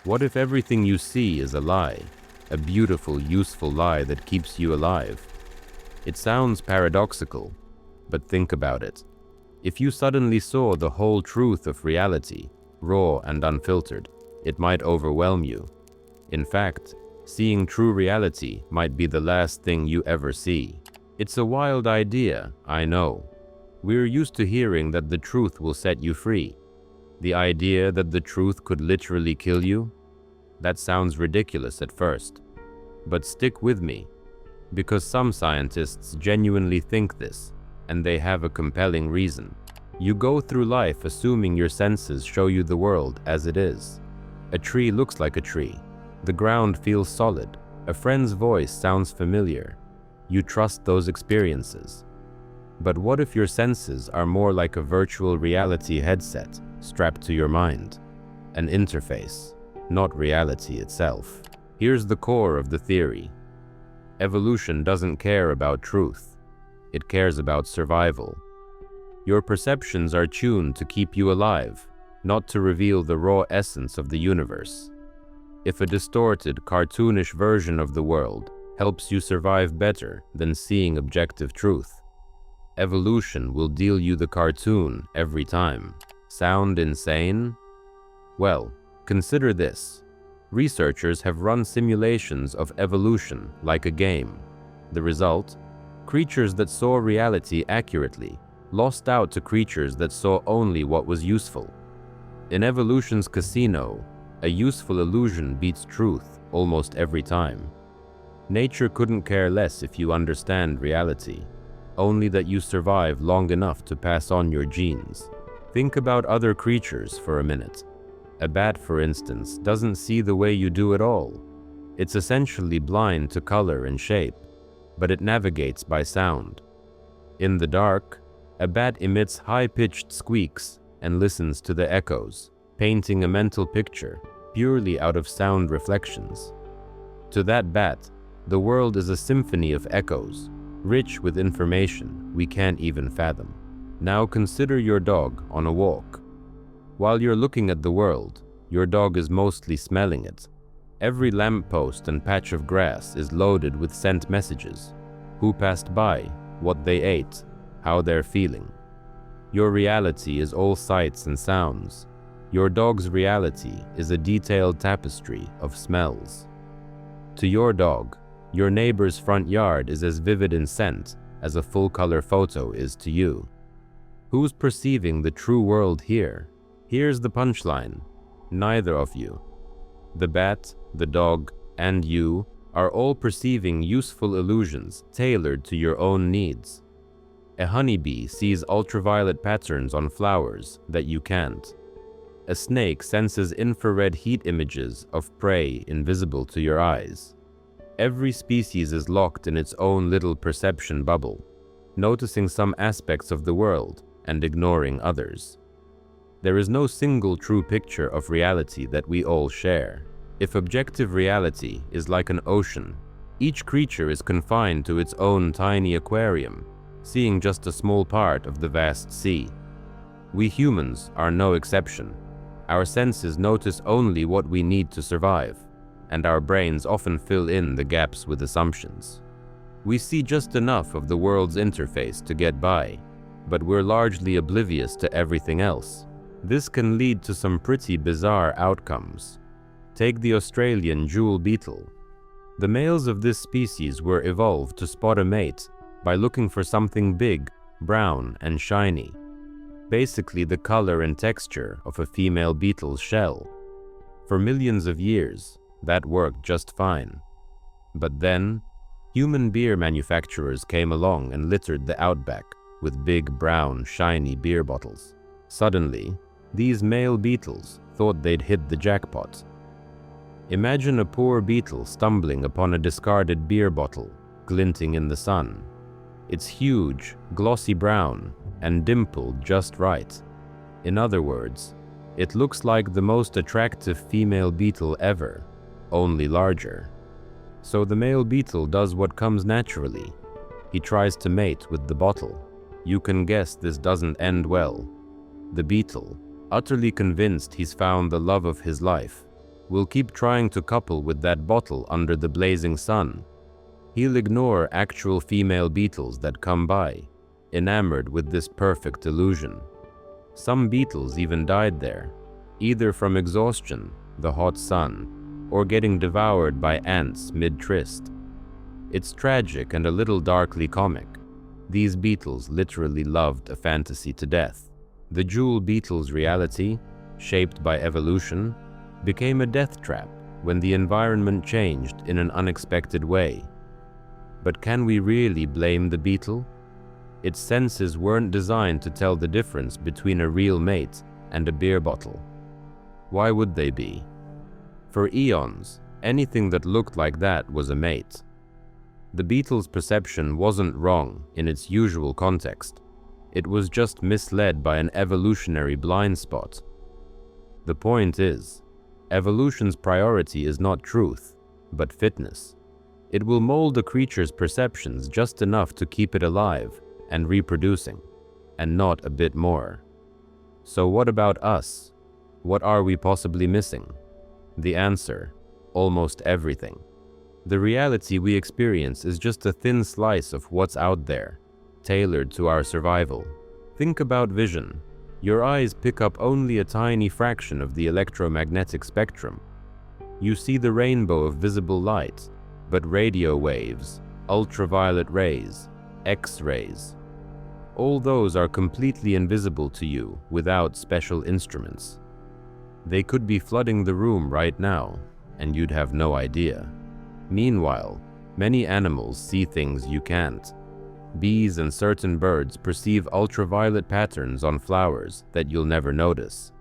What if everything you see is a lie? A beautiful, useful lie that keeps you alive? It sounds paradoxical, but think about it. If you suddenly saw the whole truth of reality, raw and unfiltered, it might overwhelm you. In fact, seeing true reality might be the last thing you ever see. It's a wild idea, I know. We're used to hearing that the truth will set you free. The idea that the truth could literally kill you? That sounds ridiculous at first. But stick with me, because some scientists genuinely think this, and they have a compelling reason. You go through life assuming your senses show you the world as it is. A tree looks like a tree. The ground feels solid. A friend's voice sounds familiar. You trust those experiences. But what if your senses are more like a virtual reality headset strapped to your mind? An interface, not reality itself. Here's the core of the theory. Evolution doesn't care about truth. It cares about survival. Your perceptions are tuned to keep you alive, not to reveal the raw essence of the universe. If a distorted, cartoonish version of the world helps you survive better than seeing objective truth, evolution will deal you the cartoon every time. Sound insane? Well, consider this. Researchers have run simulations of evolution like a game. The result? Creatures that saw reality accurately lost out to creatures that saw only what was useful. In evolution's casino, a useful illusion beats truth almost every time. Nature couldn't care less if you understand reality, only that you survive long enough to pass on your genes. Think about other creatures for a minute. A bat, for instance, doesn't see the way you do at all. It's essentially blind to color and shape, but it navigates by sound. In the dark, a bat emits high-pitched squeaks and listens to the echoes, painting a mental picture purely out of sound reflections. To that bat, the world is a symphony of echoes, rich with information we can't even fathom. Now consider your dog on a walk. While you're looking at the world, your dog is mostly smelling it. Every lamppost and patch of grass is loaded with scent messages. Who passed by, what they ate, how they're feeling. Your reality is all sights and sounds. Your dog's reality is a detailed tapestry of smells. To your dog, your neighbor's front yard is as vivid in scent as a full-color photo is to you. Who's perceiving the true world here? Here's the punchline. Neither of you. The bat, the dog, and you are all perceiving useful illusions tailored to your own needs. A honeybee sees ultraviolet patterns on flowers that you can't. A snake senses infrared heat images of prey invisible to your eyes. Every species is locked in its own little perception bubble, noticing some aspects of the world and ignoring others. There is no single true picture of reality that we all share. If objective reality is like an ocean, each creature is confined to its own tiny aquarium, seeing just a small part of the vast sea. We humans are no exception. Our senses notice only what we need to survive, and our brains often fill in the gaps with assumptions. We see just enough of the world's interface to get by, but we're largely oblivious to everything else. This can lead to some pretty bizarre outcomes. Take the Australian jewel beetle. The males of this species were evolved to spot a mate by looking for something big, brown, and shiny. Basically the color and texture of a female beetle's shell. For millions of years, that worked just fine. But then, human beer manufacturers came along and littered the outback with big, brown, shiny beer bottles. Suddenly, these male beetles thought they'd hit the jackpot. Imagine a poor beetle stumbling upon a discarded beer bottle, glinting in the sun. It's huge, glossy brown, and dimpled just right. In other words, it looks like the most attractive female beetle ever, only larger. So the male beetle does what comes naturally. He tries to mate with the bottle. You can guess this doesn't end well. The beetle, utterly convinced he's found the love of his life, will keep trying to couple with that bottle under the blazing sun. He'll ignore actual female beetles that come by, enamored with this perfect illusion. Some beetles even died there, either from exhaustion, the hot sun, or getting devoured by ants mid-tryst. It's tragic and a little darkly comic. These beetles literally loved a fantasy to death. The jewel beetle's reality, shaped by evolution, became a death trap when the environment changed in an unexpected way. But can we really blame the beetle? Its senses weren't designed to tell the difference between a real mate and a beer bottle. Why would they be? For eons, anything that looked like that was a mate. The beetle's perception wasn't wrong in its usual context. It was just misled by an evolutionary blind spot. The point is, evolution's priority is not truth, but fitness. It will mold a creature's perceptions just enough to keep it alive and reproducing, and not a bit more. So what about us? What are we possibly missing? The answer: almost everything. The reality we experience is just a thin slice of what's out there, tailored to our survival. Think about vision. Your eyes pick up only a tiny fraction of the electromagnetic spectrum. You see the rainbow of visible light, but radio waves, ultraviolet rays, X-rays, all those are completely invisible to you without special instruments. They could be flooding the room right now, and you'd have no idea. Meanwhile, many animals see things you can't. Bees and certain birds perceive ultraviolet patterns on flowers that you'll never notice.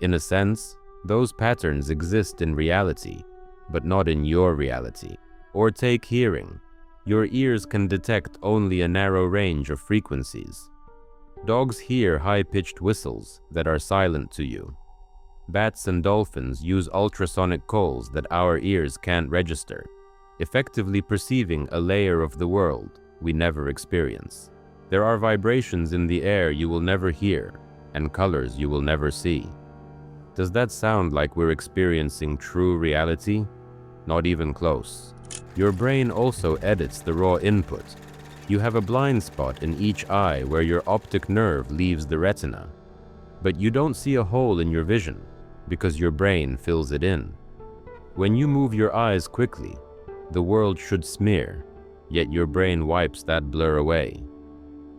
In a sense, those patterns exist in reality, but not in your reality. Or take hearing. Your ears can detect only a narrow range of frequencies. Dogs hear high-pitched whistles that are silent to you. Bats and dolphins use ultrasonic calls that our ears can't register, effectively perceiving a layer of the world we never experience. There are vibrations in the air you will never hear, and colors you will never see. Does that sound like we're experiencing true reality? Not even close. Your brain also edits the raw input. You have a blind spot in each eye where your optic nerve leaves the retina. But you don't see a hole in your vision, because your brain fills it in. When you move your eyes quickly, the world should smear, yet your brain wipes that blur away.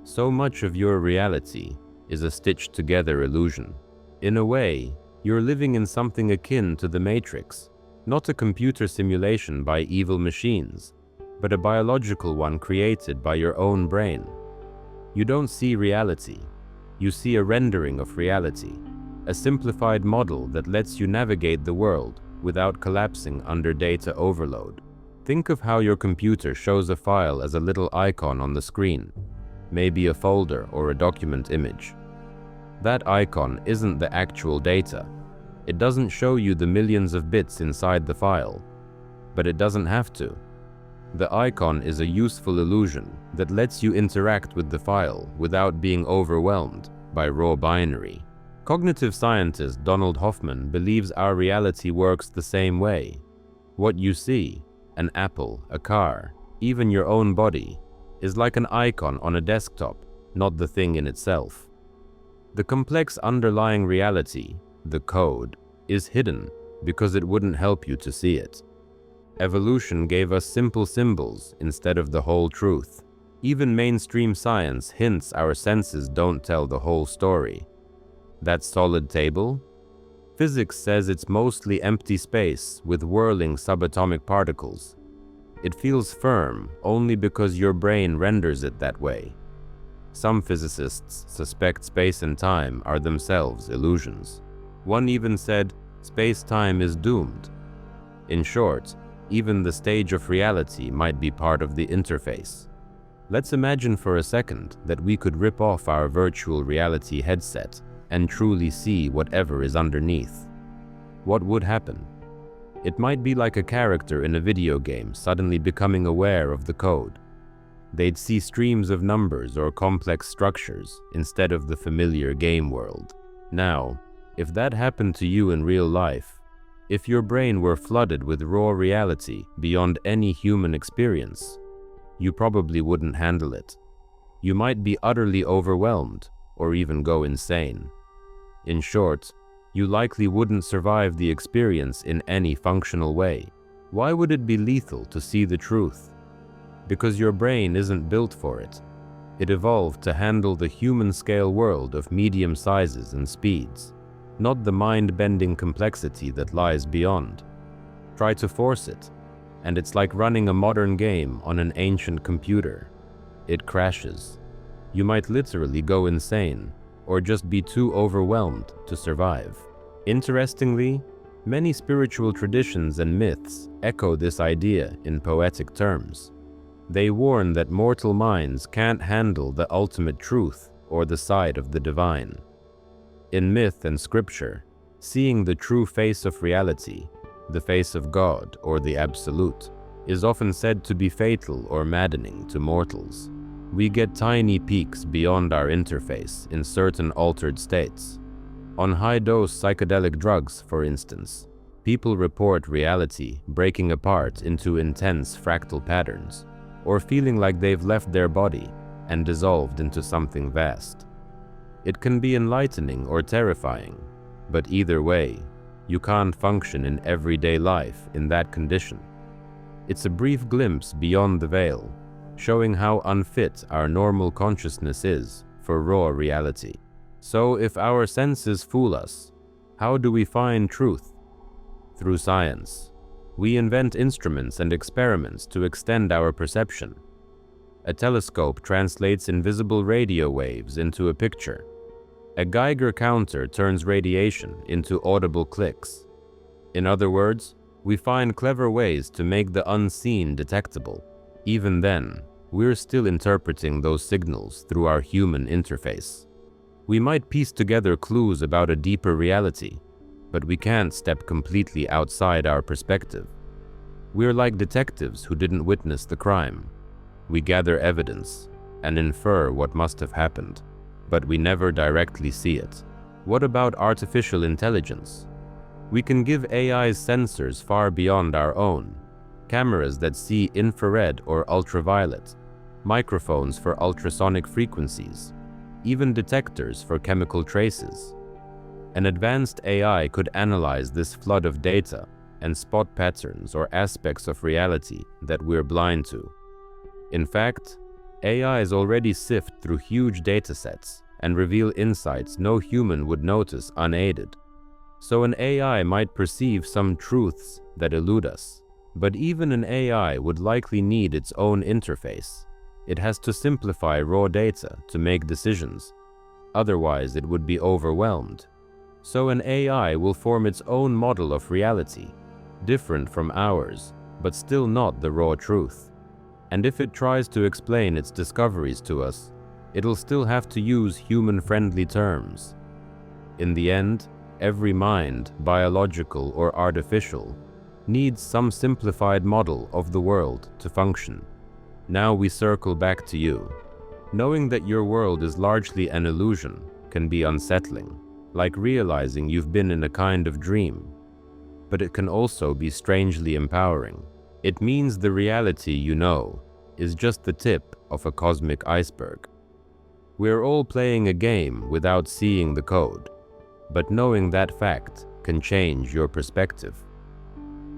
So much of your reality is a stitched-together illusion. In a way, you're living in something akin to the Matrix, not a computer simulation by evil machines, but a biological one created by your own brain. You don't see reality. You see a rendering of reality, a simplified model that lets you navigate the world without collapsing under data overload. Think of how your computer shows a file as a little icon on the screen, maybe a folder or a document image. That icon isn't the actual data. It doesn't show you the millions of bits inside the file, but it doesn't have to. The icon is a useful illusion that lets you interact with the file without being overwhelmed by raw binary. Cognitive scientist Donald Hoffman believes our reality works the same way. What you see, an apple, a car, even your own body, is like an icon on a desktop, not the thing in itself. The complex underlying reality, the code, is hidden because it wouldn't help you to see it. Evolution gave us simple symbols instead of the whole truth. Even mainstream science hints our senses don't tell the whole story. That solid table? Physics says it's mostly empty space with whirling subatomic particles. It feels firm only because your brain renders it that way. Some physicists suspect space and time are themselves illusions. One even said, space-time is doomed. In short, even the stage of reality might be part of the interface. Let's imagine for a second that we could rip off our virtual reality headset and truly see whatever is underneath. What would happen? It might be like a character in a video game suddenly becoming aware of the code. They'd see streams of numbers or complex structures instead of the familiar game world. Now, if that happened to you in real life, If your brain were flooded with raw reality beyond any human experience, you probably wouldn't handle it. You might be utterly overwhelmed or even go insane. In short, you likely wouldn't survive the experience in any functional way. Why would it be lethal to see the truth? Because your brain isn't built for it. It evolved to handle the human-scale world of medium sizes and speeds, not the mind-bending complexity that lies beyond. Try to force it, and it's like running a modern game on an ancient computer. It crashes. You might literally go insane, or just be too overwhelmed to survive. Interestingly, many spiritual traditions and myths echo this idea in poetic terms. They warn that mortal minds can't handle the ultimate truth or the side of the divine. In myth and scripture, seeing the true face of reality, the face of God or the Absolute, is often said to be fatal or maddening to mortals. We get tiny peeks beyond our interface in certain altered states. On high-dose psychedelic drugs, for instance, people report reality breaking apart into intense fractal patterns, or feeling like they've left their body and dissolved into something vast. It can be enlightening or terrifying, but either way, you can't function in everyday life in that condition. It's a brief glimpse beyond the veil, showing how unfit our normal consciousness is for raw reality. So if our senses fool us, how do we find truth? Through science. We invent instruments and experiments to extend our perception. A telescope translates invisible radio waves into a picture. A Geiger counter turns radiation into audible clicks. In other words, we find clever ways to make the unseen detectable. Even then, we're still interpreting those signals through our human interface. We might piece together clues about a deeper reality, but we can't step completely outside our perspective. We're like detectives who didn't witness the crime. We gather evidence and infer what must have happened, but we never directly see it. What about artificial intelligence? We can give AIs sensors far beyond our own, cameras that see infrared or ultraviolet, microphones for ultrasonic frequencies, even detectors for chemical traces. An advanced AI could analyze this flood of data and spot patterns or aspects of reality that we're blind to. In fact, AIs already sift through huge datasets and reveal insights no human would notice unaided. So an AI might perceive some truths that elude us, but even an AI would likely need its own interface. It has to simplify raw data to make decisions. Otherwise, it would be overwhelmed. So an AI will form its own model of reality, different from ours, but still not the raw truth. And if it tries to explain its discoveries to us, it'll still have to use human-friendly terms. In the end, every mind, biological or artificial, needs some simplified model of the world to function. Now we circle back to you. Knowing that your world is largely an illusion can be unsettling, like realizing you've been in a kind of dream. But it can also be strangely empowering. It means the reality you know is just the tip of a cosmic iceberg. We're all playing a game without seeing the code, but knowing that fact can change your perspective.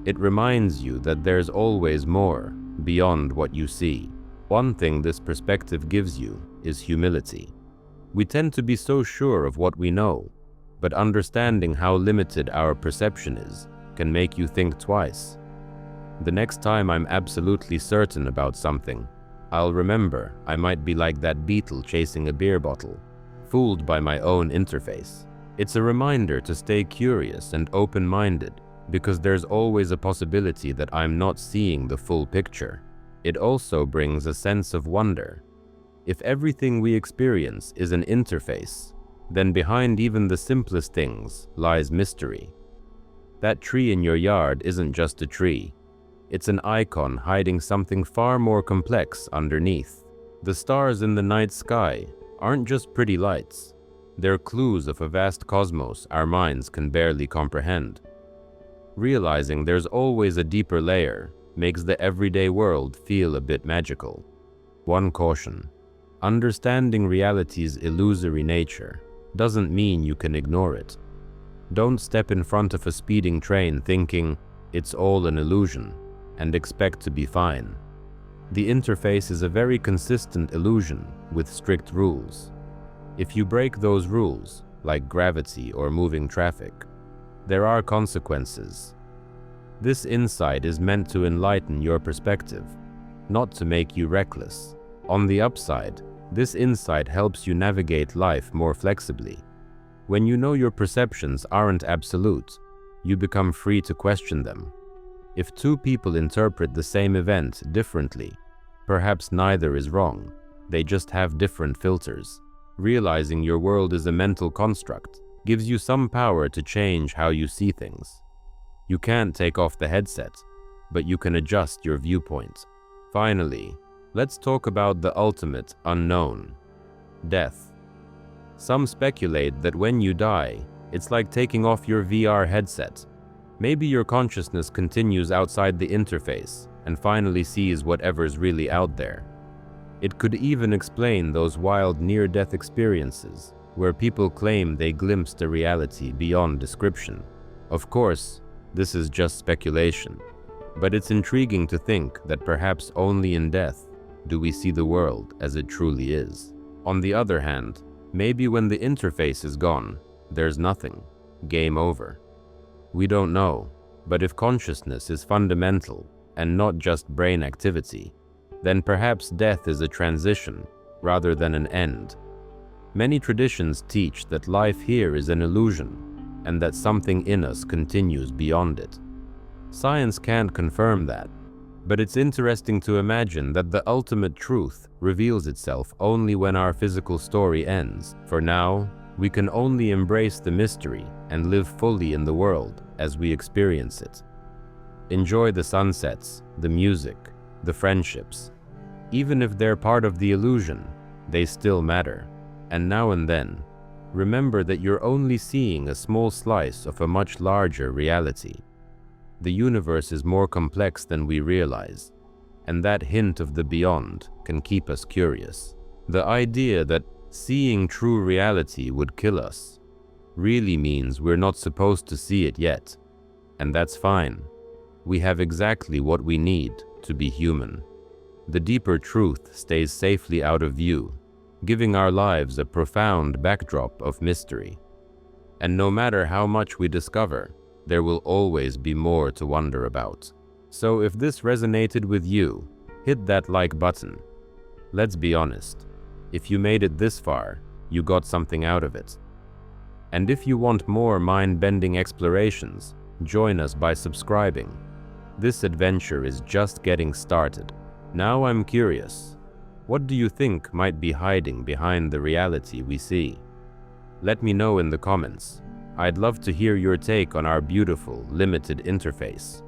It reminds you that there's always more beyond what you see. One thing this perspective gives you is humility. We tend to be so sure of what we know, but understanding how limited our perception is can make you think twice. The next time I'm absolutely certain about something, I'll remember I might be like that beetle chasing a beer bottle, fooled by my own interface. It's a reminder to stay curious and open-minded, because there's always a possibility that I'm not seeing the full picture. It also brings a sense of wonder. If everything we experience is an interface, then behind even the simplest things lies mystery. That tree in your yard isn't just a tree. It's an icon hiding something far more complex underneath. The stars in the night sky aren't just pretty lights. They're clues of a vast cosmos our minds can barely comprehend. Realizing there's always a deeper layer makes the everyday world feel a bit magical. One caution: understanding reality's illusory nature doesn't mean you can ignore it. Don't step in front of a speeding train thinking it's all an illusion and expect to be fine. The interface is a very consistent illusion with strict rules. If you break those rules, like gravity or moving traffic, there are consequences. This insight is meant to enlighten your perspective, not to make you reckless. On the upside, this insight helps you navigate life more flexibly. When you know your perceptions aren't absolute, you become free to question them. If two people interpret the same event differently, perhaps neither is wrong. They just have different filters. Realizing your world is a mental construct gives you some power to change how you see things. You can't take off the headset, but you can adjust your viewpoint. Finally, let's talk about the ultimate unknown: death. Some speculate that when you die, it's like taking off your VR headset. Maybe your consciousness continues outside the interface and finally sees whatever's really out there. It could even explain those wild near-death experiences where people claim they glimpsed a reality beyond description. Of course, this is just speculation, but it's intriguing to think that perhaps only in death do we see the world as it truly is. On the other hand, maybe when the interface is gone, there's nothing. Game over. We don't know, but if consciousness is fundamental and not just brain activity, then perhaps death is a transition rather than an end. Many traditions teach that life here is an illusion and that something in us continues beyond it. Science can't confirm that, but it's interesting to imagine that the ultimate truth reveals itself only when our physical story ends. For now, we can only embrace the mystery and live fully in the world as we experience it. Enjoy the sunsets, the music, the friendships. Even if they're part of the illusion, they still matter. And now and then, remember that you're only seeing a small slice of a much larger reality. The universe is more complex than we realize, and that hint of the beyond can keep us curious. The idea that seeing true reality would kill us really means we're not supposed to see it yet, and that's fine. We have exactly what we need to be human. The deeper truth stays safely out of view, giving our lives a profound backdrop of mystery. And no matter how much we discover, there will always be more to wonder about. So if this resonated with you, hit that like button. Let's be honest, if you made it this far, you got something out of it. And if you want more mind-bending explorations, join us by subscribing. This adventure is just getting started. Now I'm curious, what do you think might be hiding behind the reality we see? Let me know in the comments. I'd love to hear your take on our beautiful, limited interface.